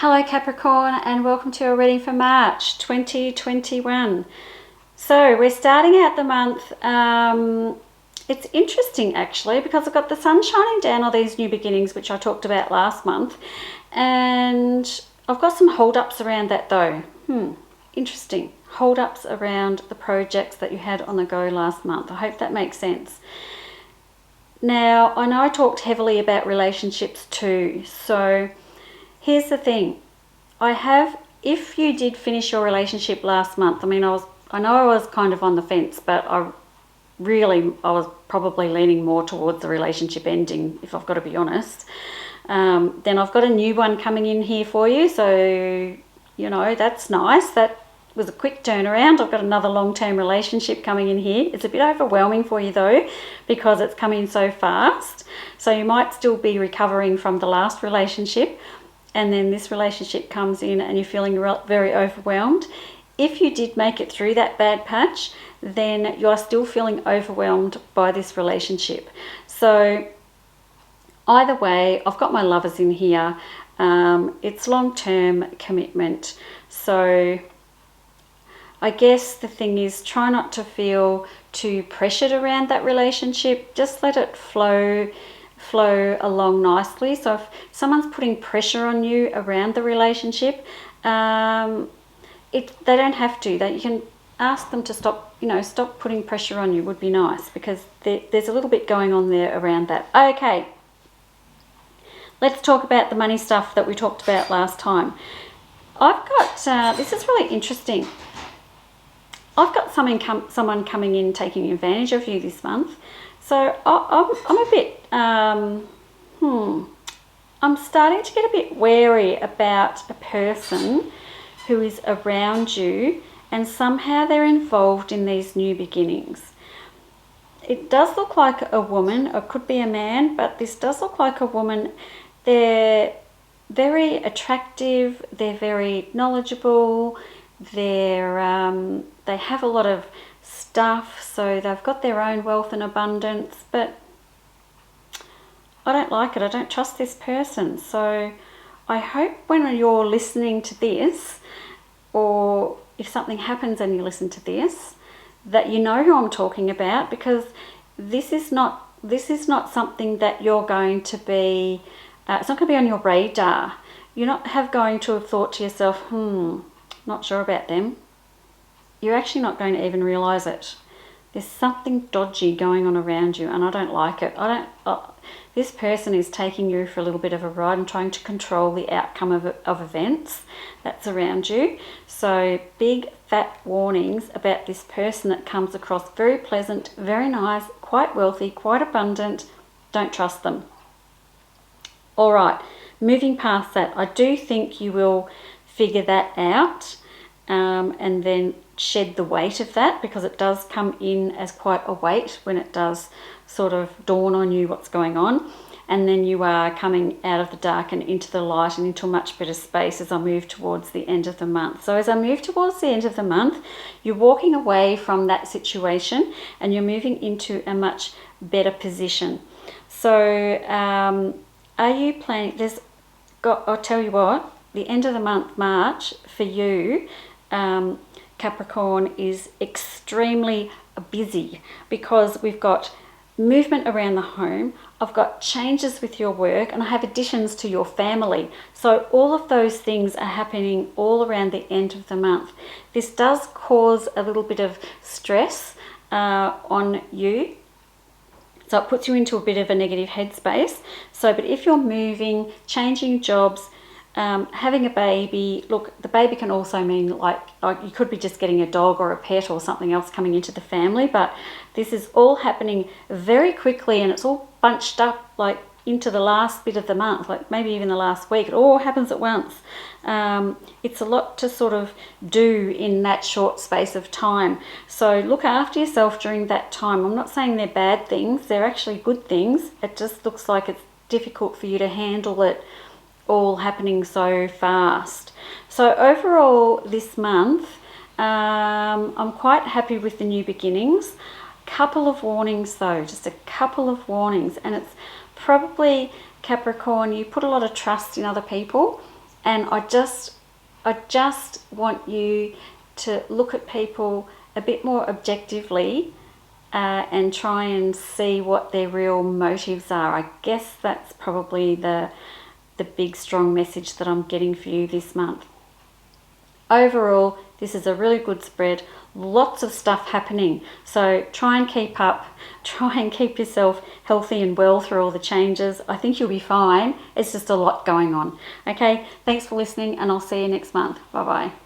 Hello Capricorn, and welcome to a reading for March 2021. So we're starting out the month. It's interesting actually because I've got the sun shining down on these new beginnings, which I talked about last month, and I've got some hold-ups around that though. Interesting. Hold-ups around the projects that you had on the go last month. I hope that makes sense. Now, I know I talked heavily about relationships too, so here's the thing. If you did finish your relationship last month, I know I was kind of on the fence, but I was probably leaning more towards the relationship ending, if I've got to be honest. Then I've got a new one coming in here for you, so, that's nice. That was a quick turnaround. I've got another long-term relationship coming in here. It's a bit overwhelming for you though, because it's coming so fast. So you might still be recovering from the last relationship, and then this relationship comes in and you're feeling very overwhelmed. If you did make it through that bad patch, then you're still feeling overwhelmed by this relationship. So either way, I've got my lovers in here. It's long-term commitment. So I guess the thing is, try not to feel too pressured around that relationship. Just let it flow along nicely. So if someone's putting pressure on you around the relationship, they don't have to. You can ask them to stop putting pressure on you. Would be nice, because there's a little bit going on there around that. Okay, let's talk about the money stuff that we talked about last time. I've got this is really interesting. I've got someone coming in taking advantage of you this month. So I'm a bit, I'm starting to get a bit wary about a person who is around you and somehow they're involved in these new beginnings. It does look like a woman, or could be a man, but this does look like a woman. They're very attractive, they're very knowledgeable, they have a lot of stuff, so they've got their own wealth and abundance, but I don't like it. I don't trust this person. So I hope when you're listening to this, or if something happens and you listen to this, that you know who I'm talking about, because this is not something that you're going to be, it's not going to be on your radar. You're not going to have thought to yourself, not sure about them. You're actually not going to even realize it. There's something dodgy going on around you, and I don't like it. This person is taking you for a little bit of a ride and trying to control the outcome of events that's around you. So big fat warnings about this person that comes across very pleasant, very nice, quite wealthy, quite abundant. Don't trust them. All right, moving past that, I do think you will figure that out, and then shed the weight of that, because it does come in as quite a weight when it does sort of dawn on you what's going on, and then you are coming out of the dark and into the light and into a much better space as I move towards the end of the month. So as I move towards the end of the month, you're walking away from that situation and you're moving into a much better position. So are you planning, I'll tell you what, the end of the month, March, for you, Capricorn, is extremely busy, because we've got movement around the home, I've got changes with your work, and I have additions to your family. So all of those things are happening all around the end of the month. This does cause a little bit of stress on you. So it puts you into a bit of a negative headspace. But if you're moving, changing jobs, having a baby, look, the baby can also mean like you could be just getting a dog or a pet or something else coming into the family, but this is all happening very quickly, and it's all bunched up like into the last bit of the month, like maybe even the last week. It all happens at once. It's a lot to sort of do in that short space of time. So look after yourself during that time. I'm not saying they're bad things, they're actually good things. It just looks like it's difficult for you to handle it all happening so fast. So overall this month, I'm quite happy with the new beginnings. Couple of warnings though, just a couple of warnings, and it's probably, Capricorn, you put a lot of trust in other people, And I just want you to look at people a bit more objectively and try and see what their real motives are. I guess that's probably the big strong message that I'm getting for you this month. Overall, this is a really good spread. Lots of stuff happening. So try and keep up. Try and keep yourself healthy and well through all the changes. I think you'll be fine. It's just a lot going on. Okay, thanks for listening, and I'll see you next month. Bye-bye.